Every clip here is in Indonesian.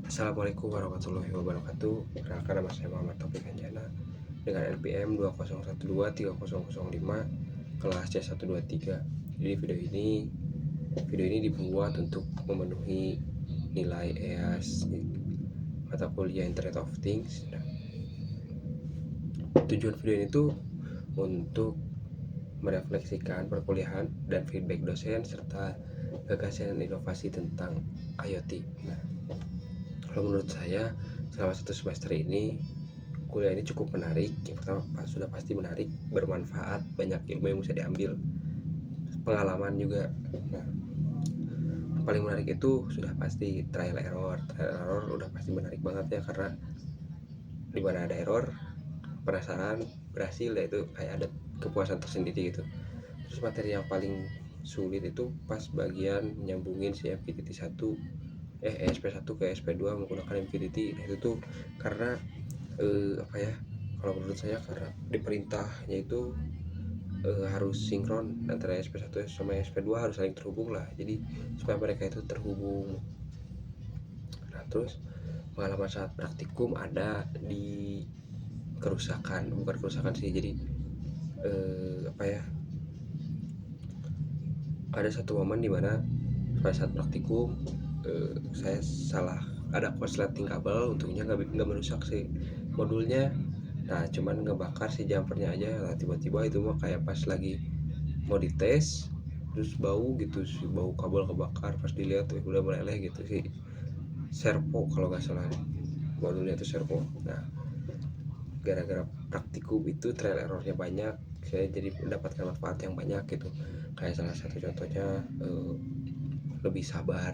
Assalamualaikum warahmatullahi wabarakatuh. Perkenalkan, nama saya Muhammad Taufik Anjana dengan NPM 20123005 kelas C123. Jadi video ini dibuat untuk memenuhi nilai EAS mata kuliah Internet of Things. Nah, tujuan video ini tuh untuk merefleksikan perkuliahan dan feedback dosen serta gagasan dan inovasi tentang IoT. Nah, kalau menurut saya selama satu semester ini kuliah ini cukup menarik. Yang pertama sudah pasti menarik, bermanfaat, banyak ilmu yang bisa diambil, pengalaman juga. Nah, yang paling menarik itu sudah pasti trial error udah pasti menarik banget ya, karena di mana ada error, penasaran, berhasil, ya itu kayak ada kepuasan tersendiri gitu. Terus materi yang paling sulit itu pas bagian nyambungin si MPTT 1 ESP1 ke ESP2 menggunakan MPTT. Nah, itu tuh karena kalau menurut saya karena di perintahnya itu harus sinkron antara ESP1 sama ESP2, harus saling terhubung lah, jadi supaya mereka itu terhubung. Nah, terus pengalaman saat praktikum ada di bukan kerusakan sih, jadi ada satu momen dimana pada saat praktikum saya salah, ada korsleting kabel, untungnya nggak merusak si modulnya. Nah, cuman ngebakar si jumpernya aja. Nah, tiba-tiba itu mah kayak pas lagi mau dites, terus bau gitu, si bau kabel kebakar. Pas dilihat tuh udah meleleh gitu sih, servo kalau nggak salah modulnya itu servo. Nah, gara-gara praktikum itu trial errornya banyak, saya jadi mendapatkan manfaat yang banyak gitu. Kayak salah satu contohnya lebih sabar,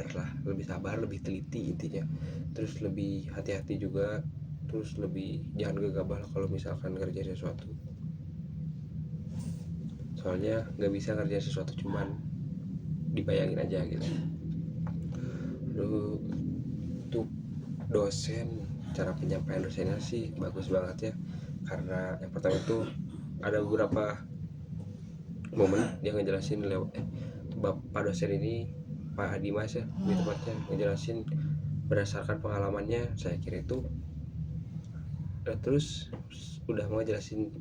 lebih teliti intinya, terus lebih hati-hati juga, terus lebih jangan gegabah kalau misalkan ngerjain sesuatu. Soalnya nggak bisa ngerjain sesuatu cuman dibayangin aja gitu. Lalu untuk dosen, cara penyampaian dosennya sih bagus banget ya, karena yang pertama itu ada beberapa momen dia ngejelasin lewat Bapak dosen ini, Pak Dimas ya di tempatnya, ngejelasin berdasarkan pengalamannya. Saya kira itu terus udah mau jelasin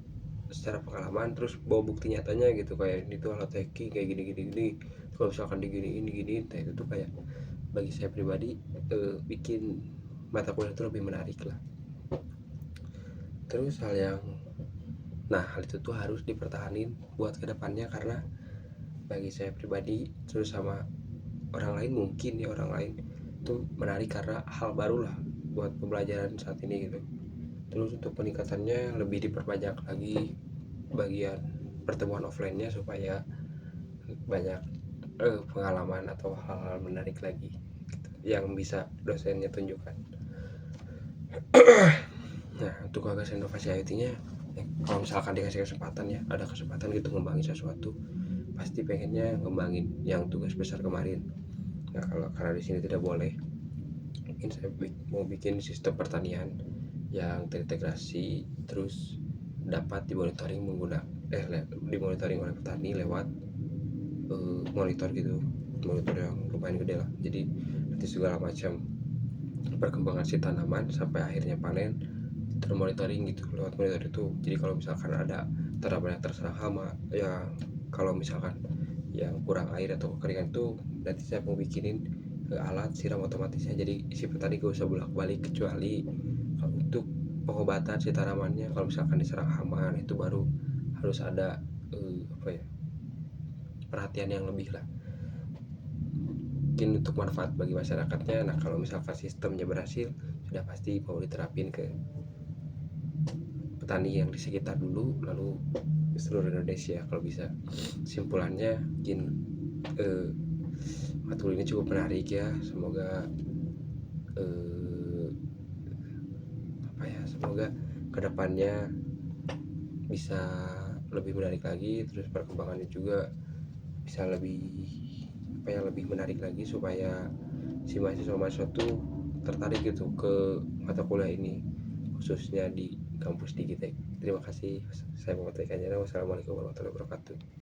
secara pengalaman, terus bawa bukti nyatanya gitu, kayak ini tuh alat hacking kayak gini, kalau misalkan diginiin, nah itu tuh kayak bagi saya pribadi bikin mata kuliah itu lebih menarik lah. Terus hal itu tuh harus dipertahanin buat kedepannya, karena bagi saya pribadi terus sama orang lain, mungkin ya orang lain itu menarik karena hal baru lah buat pembelajaran saat ini gitu. Terus untuk peningkatannya lebih diperbanyak lagi bagian pertemuan offline-nya supaya banyak pengalaman atau hal-hal menarik lagi gitu, yang bisa dosennya tunjukkan. Nah, untuk gagasan inovasi IoT-nya, kalau misalkan dikasih kesempatan ya, ada kesempatan gitu ngembangin sesuatu, pasti pengennya ngembangin yang tugas besar kemarin. Nah, kalau karena di sini tidak boleh, mungkin saya mau bikin sistem pertanian yang terintegrasi, terus dapat dimonitoring dimonitoring oleh petani lewat monitor gitu, monitor yang lumayan gede lah. Jadi nanti segala macam perkembangan si tanaman sampai akhirnya panen termonitoring gitu lewat monitor itu. Jadi kalau misalkan ada tanaman yang terserang hama, ya kalau misalkan yang kurang air atau kekeringan itu, nanti saya mau bikinin alat siram otomatisnya, jadi si petani gak usah bolak-balik. Kecuali untuk pengobatan si tanamannya, kalau misalkan diserang hama, itu baru harus ada perhatian yang lebih lah, mungkin untuk manfaat bagi masyarakatnya. Nah, kalau misalkan sistemnya berhasil, sudah pasti mau diterapin ke petani yang di sekitar dulu, lalu di seluruh Indonesia kalau bisa. Simpulannya, mungkin matkul ini cukup menarik ya. Semoga semoga kedepannya bisa lebih menarik lagi, terus perkembangannya juga bisa lebih menarik lagi, supaya si mahasiswa tuh tertarik gitu ke mata kuliah ini, khususnya di kampus Digitek. Terima kasih. Saya Muhammad Taufik Anjana. Wassalamualaikum warahmatullahi wabarakatuh.